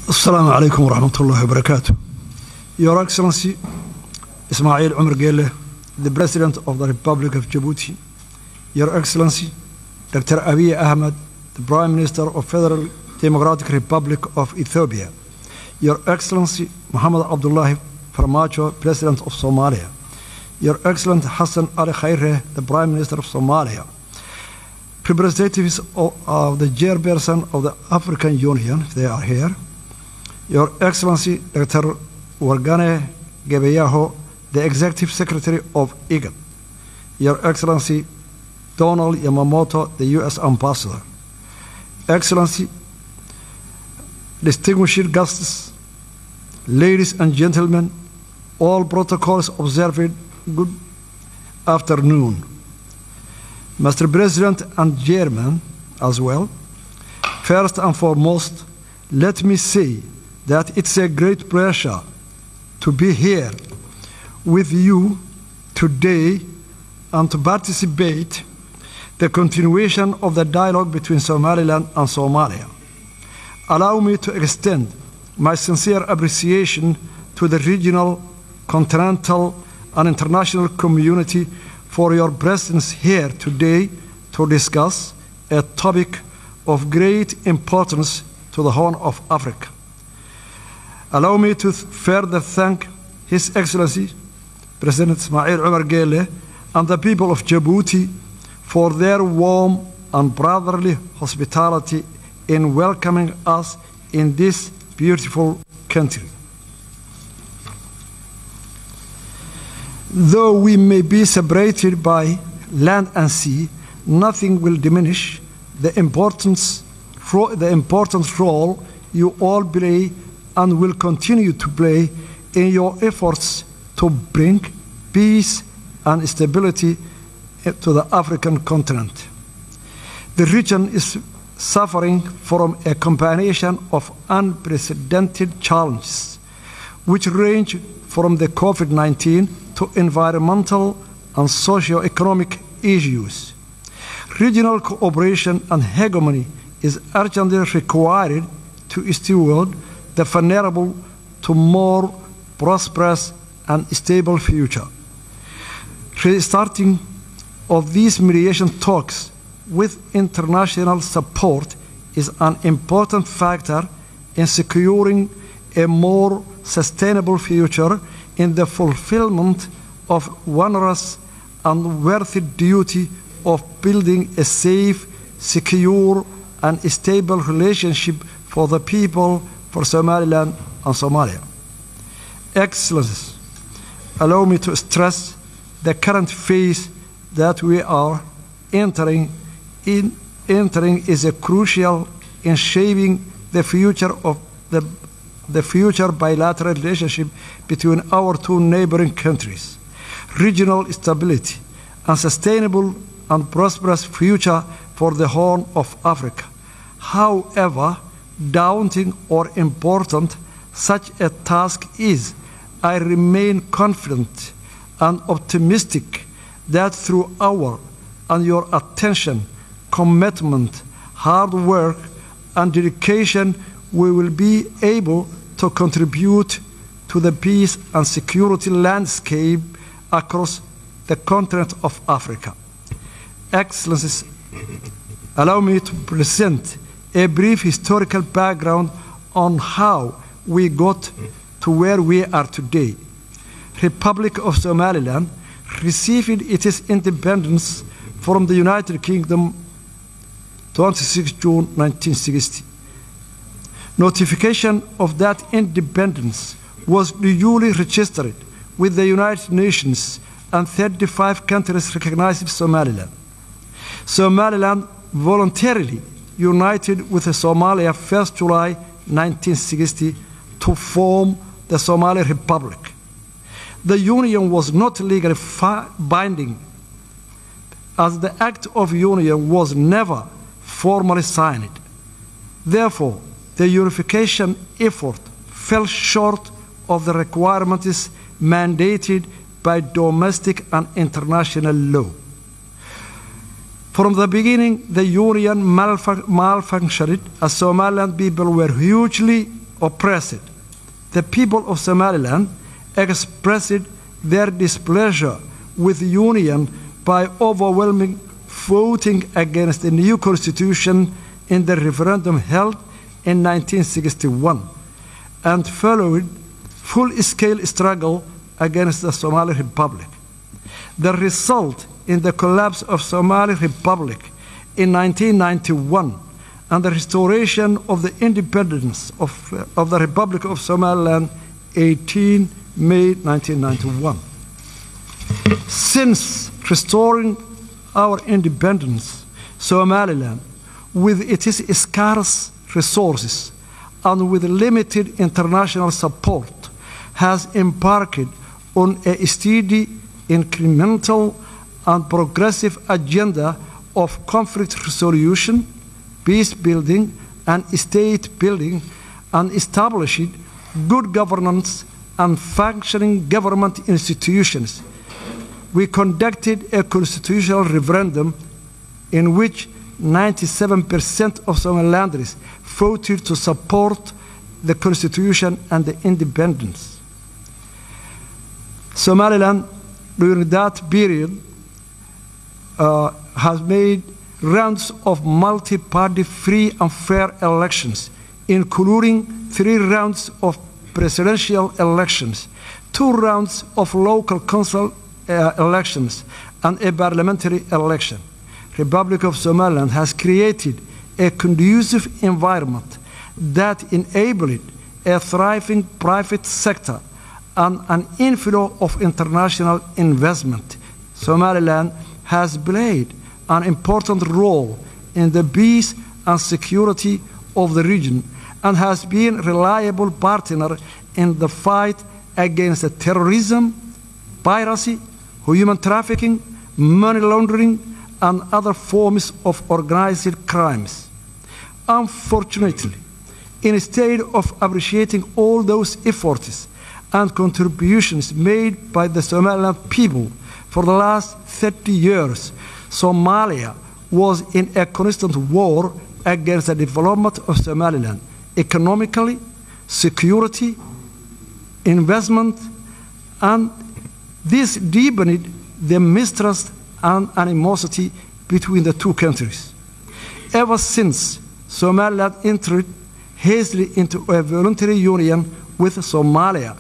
Assalamu alaikum wa rahmatullahi wa barakatuh. Your Excellency, Ismail Omar Gelle, the President of the Republic of Djibouti. Your Excellency, Dr. Abiy Ahmed, the Prime Minister of Federal Democratic Republic of Ethiopia. Your Excellency, Mohammed Abdullahi Farmajo, President of Somalia. Your Excellency Hassan Ali Khaire, the Prime Minister of Somalia. Representatives of the chairperson of the African Union, if they are here. Your Excellency, Dr. Wargane Gebeyaho, the Executive Secretary of IGAD. Your Excellency, Donald Yamamoto, the U.S. Ambassador. Excellency, distinguished guests, ladies and gentlemen, all protocols observed, good afternoon. Mr. President and Chairman as well, first and foremost, let me say that it's a great pleasure to be here with you today and to participate the continuation of the dialogue between Somaliland and Somalia. Allow me to extend my sincere appreciation to the regional, continental, and international community for your presence here today to discuss a topic of great importance to the Horn of Africa. Allow me to further thank His Excellency, President Ismail Omar Gelle, and the people of Djibouti for their warm and brotherly hospitality in welcoming us in this beautiful country. Though we may be separated by land and sea, nothing will diminish the important role you all play and will continue to play in your efforts to bring peace and stability to the African continent. The region is suffering from a combination of unprecedented challenges, which range from the COVID-19 to environmental and socio-economic issues. Regional cooperation and hegemony is urgently required to steward the vulnerable to more prosperous and stable future. Restarting of these mediation talks with international support is an important factor in securing a more sustainable future in the fulfillment of onerous and worthy duty of building a safe, secure, and stable relationship for the people for Somaliland and Somalia. Excellencies, allow me to stress the current phase that we are entering is a crucial in shaping the future of the future bilateral relationship between our two neighboring countries. Regional stability and sustainable and prosperous future for the Horn of Africa. However daunting or important such a task is, I remain confident and optimistic that through our and your attention, commitment, hard work, and dedication, we will be able to contribute to the peace and security landscape across the continent of Africa. Excellencies, allow me to present a brief historical background on how we got to where we are today. Republic of Somaliland received its independence from the United Kingdom 26 June 1960. Notification of that independence was duly registered with the United Nations, and 35 countries recognized Somaliland. Somaliland voluntarily united with Somalia 1st July 1960 to form the Somali Republic. The union was not legally binding, as the Act of Union was never formally signed. Therefore, the unification effort fell short of the requirements mandated by domestic and international law. From the beginning, the union malfunctioned as Somaliland people were hugely oppressed. The people of Somaliland expressed their displeasure with the Union by overwhelming voting against the new constitution in the referendum held in 1961 and followed full-scale struggle against the Somali Republic. The result in the collapse of Somali Republic in 1991 and the restoration of the independence of the Republic of Somaliland 18 May 1991. Since restoring our independence, Somaliland, with its scarce resources and with limited international support, has embarked on a steady, incremental, and progressive agenda of conflict resolution, peace building, and state building, and established good governance and functioning government institutions. We conducted a constitutional referendum in which 97% of Somalilanders voted to support the constitution and the independence. Somaliland, during that period, has made rounds of multi-party free and fair elections, including 3 rounds of presidential elections, 2 rounds of local council elections, and a parliamentary election. Republic of Somaliland has created a conducive environment that enabled a thriving private sector and an inflow of international investment. Somaliland has played an important role in the peace and security of the region and has been a reliable partner in the fight against terrorism, piracy, human trafficking, money laundering, and other forms of organized crimes. Unfortunately, instead of appreciating all those efforts and contributions made by the Somaliland people for the last 30 years, Somalia was in a constant war against the development of Somaliland, economically, security, investment, and this deepened the mistrust and animosity between the two countries. Ever since Somaliland entered hastily into a voluntary union with Somalia,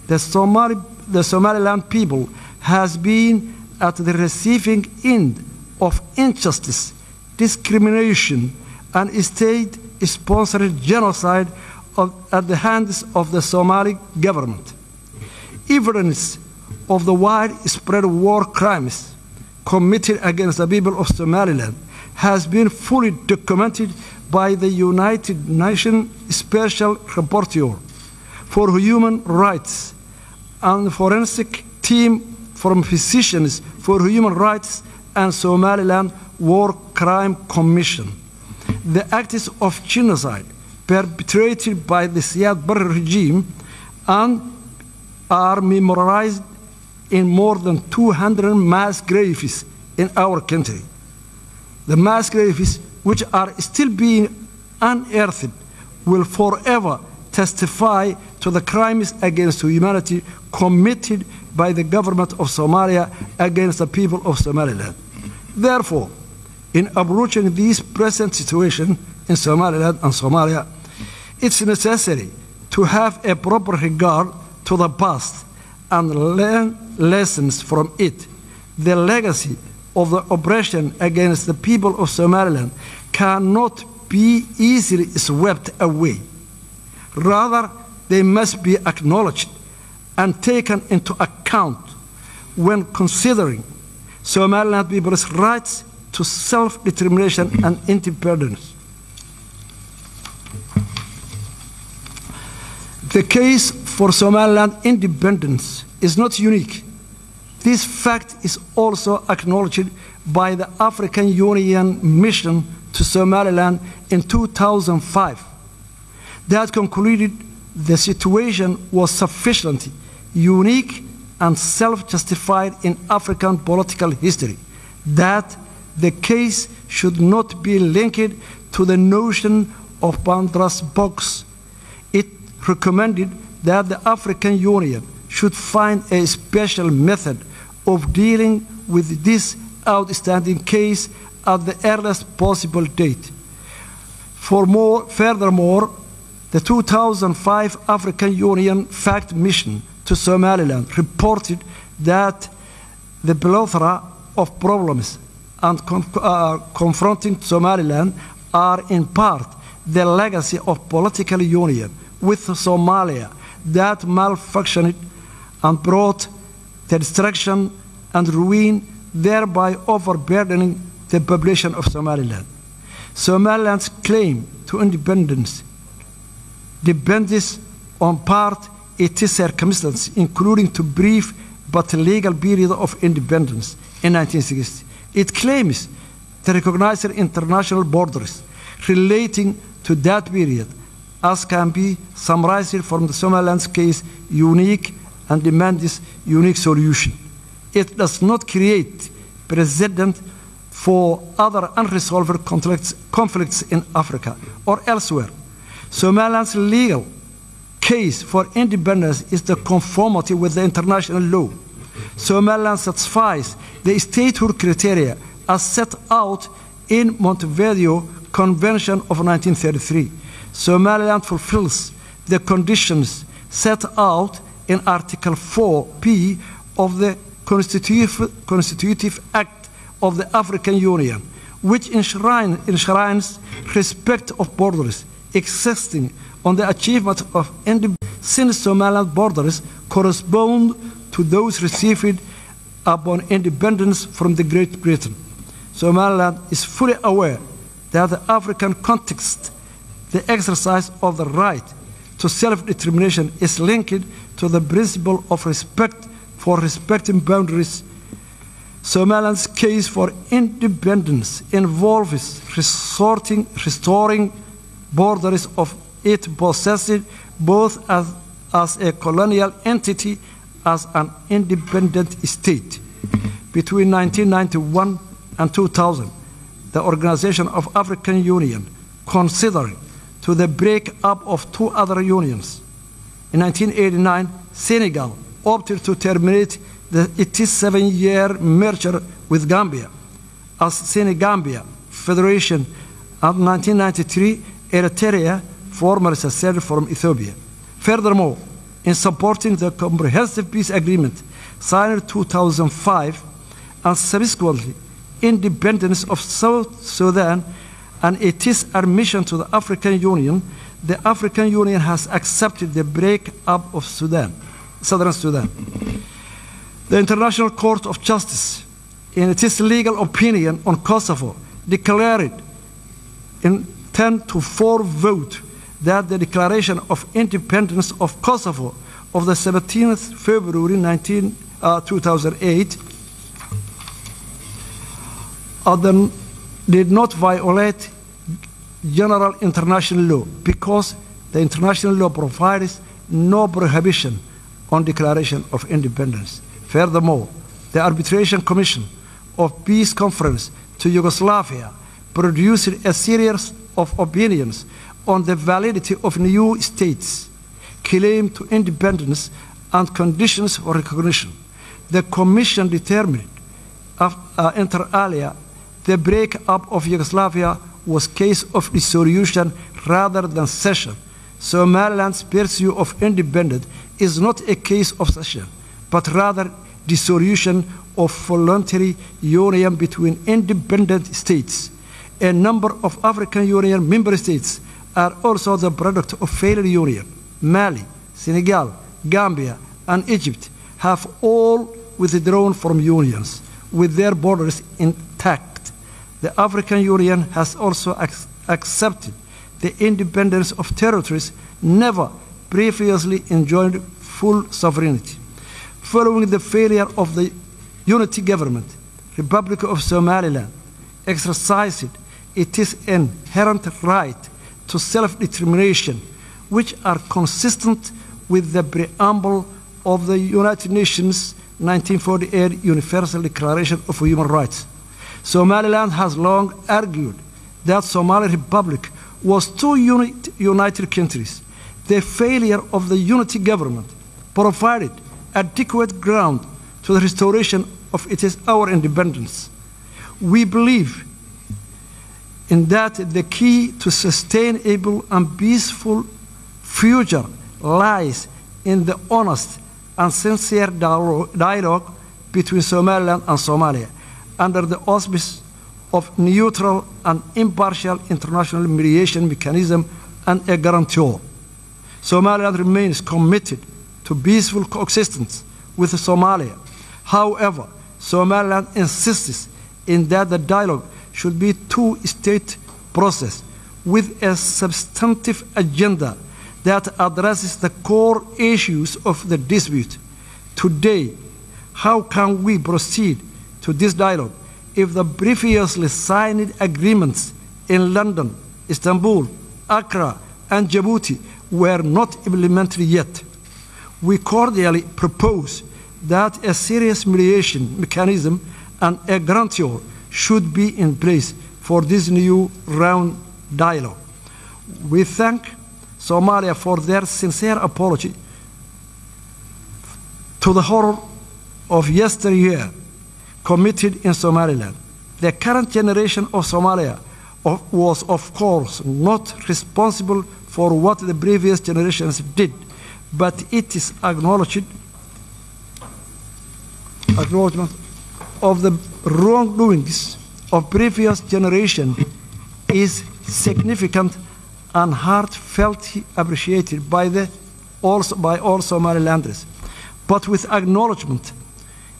the Somaliland people has been at the receiving end of injustice, discrimination, and state-sponsored genocide at the hands of the Somali government. Evidence of the widespread war crimes committed against the people of Somaliland has been fully documented by the United Nations Special Rapporteur for Human Rights and forensic team from Physicians for Human Rights and Somaliland War Crime Commission. The acts of genocide perpetrated by the Siad Barre regime and are memorialized in more than 200 mass graves in our country. The mass graves, which are still being unearthed, will forever testify to the crimes against humanity committed by the government of Somalia against the people of Somaliland. Therefore, in approaching this present situation in Somaliland and Somalia, it's necessary to have a proper regard to the past and learn lessons from it. The legacy of the oppression against the people of Somaliland cannot be easily swept away. Rather, they must be acknowledged and taken into account when considering Somaliland people's rights to self-determination and independence. The case for Somaliland independence is not unique. This fact is also acknowledged by the African Union mission to Somaliland in 2005. That concluded the situation was sufficiently unique and self-justified in African political history, that the case should not be linked to the notion of Pandora's box. It recommended that the African Union should find a special method of dealing with this outstanding case at the earliest possible date. Furthermore, the 2005 African Union Fact Mission to Somaliland reported that the plethora of problems confronting Somaliland are in part the legacy of political union with Somalia that malfunctioned and brought the destruction and ruin, thereby overburdening the population of Somaliland. Somaliland's claim to independence depends on part its circumstances, including the brief but legal period of independence in 1960. It claims to recognize international borders relating to that period, as can be summarized from the Somaliland's case, unique and demands unique solution. It does not create precedent for other unresolved conflicts in Africa or elsewhere. Somaliland's legal case for independence is the conformity with the international law. Somaliland satisfies the statehood criteria as set out in Montevideo Convention of 1933. Somaliland fulfills the conditions set out in Article 4P of the Constitutive Act of the African Union, which enshrines respect of borders existing on the achievement of independence, since Somaliland borders correspond to those received upon independence from the Great Britain. Somaliland is fully aware that the African context, the exercise of the right to self-determination is linked to the principle of respect for respecting boundaries. Somaliland's case for independence involves restoring borders of it possessed both as a colonial entity as an independent state. Between 1991 and 2000, the Organization of African Union considered to the break-up of two other unions. In 1989, Senegal opted to terminate its 7-year merger with Gambia as Senegambia Federation, and 1993, Eritrea formally seceded from Ethiopia. Furthermore, in supporting the Comprehensive Peace Agreement signed in 2005 and subsequently independence of South Sudan and its admission to the African Union, the African Union has accepted the break-up of Southern Sudan. The International Court of Justice, in its legal opinion on Kosovo, declared in 10-4 vote that the declaration of independence of Kosovo of the 17th February 2008 did not violate general international law because the international law provides no prohibition on declaration of independence. Furthermore, the Arbitration Commission of Peace Conference to Yugoslavia produced a series of opinions on the validity of new states' claim to independence and conditions for recognition. The Commission determined inter alia the breakup of Yugoslavia was a case of dissolution rather than cession. Somaliland's pursuit of independence is not a case of cession, but rather dissolution of voluntary union between independent states. A number of African Union member states are also the product of failed union. Mali, Senegal, Gambia, and Egypt have all withdrawn from unions with their borders intact. The African Union has also accepted the independence of territories never previously enjoyed full sovereignty. Following the failure of the unity government, Republic of Somaliland exercised its inherent right to self-determination, which are consistent with the preamble of the United Nations 1948 Universal Declaration of Human Rights. Somaliland has long argued that Somali Republic was two united countries. The failure of the unity government provided adequate ground to the restoration of our independence. We believe in that the key to sustainable and peaceful future lies in the honest and sincere dialogue between Somaliland and Somalia under the auspices of neutral and impartial international mediation mechanism and a guarantor. Somaliland remains committed to peaceful coexistence with Somalia. However, Somaliland insists in that the dialogue should be a two-state process with a substantive agenda that addresses the core issues of the dispute. Today, how can we proceed to this dialogue if the previously signed agreements in London, Istanbul, Accra, and Djibouti were not implemented yet? We cordially propose that a serious mediation mechanism and a guarantor should be in place for this new round dialogue. We thank Somalia for their sincere apology to the horror of yesteryear committed in Somaliland. The current generation of Somalia was, of course, not responsible for what the previous generations did, but it is acknowledgement of the wrongdoings of previous generation is significant and heartfelt appreciated by all Somalilanders. But with acknowledgement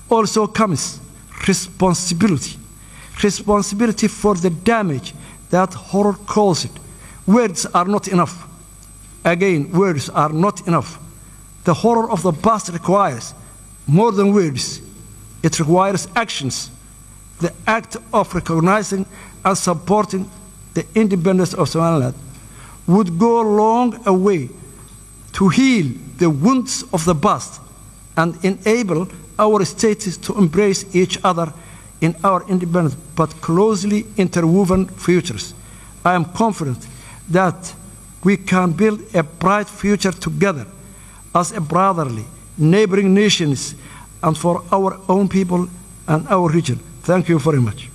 also comes responsibility. Responsibility for the damage that horror caused. Words are not enough. Again, words are not enough. The horror of the past requires more than words. It requires actions. The act of recognizing and supporting the independence of Somaliland would go a long way to heal the wounds of the past and enable our states to embrace each other in our independent but closely interwoven futures. I am confident that we can build a bright future together as a brotherly, neighboring nations and for our own people and our region. Thank you very much.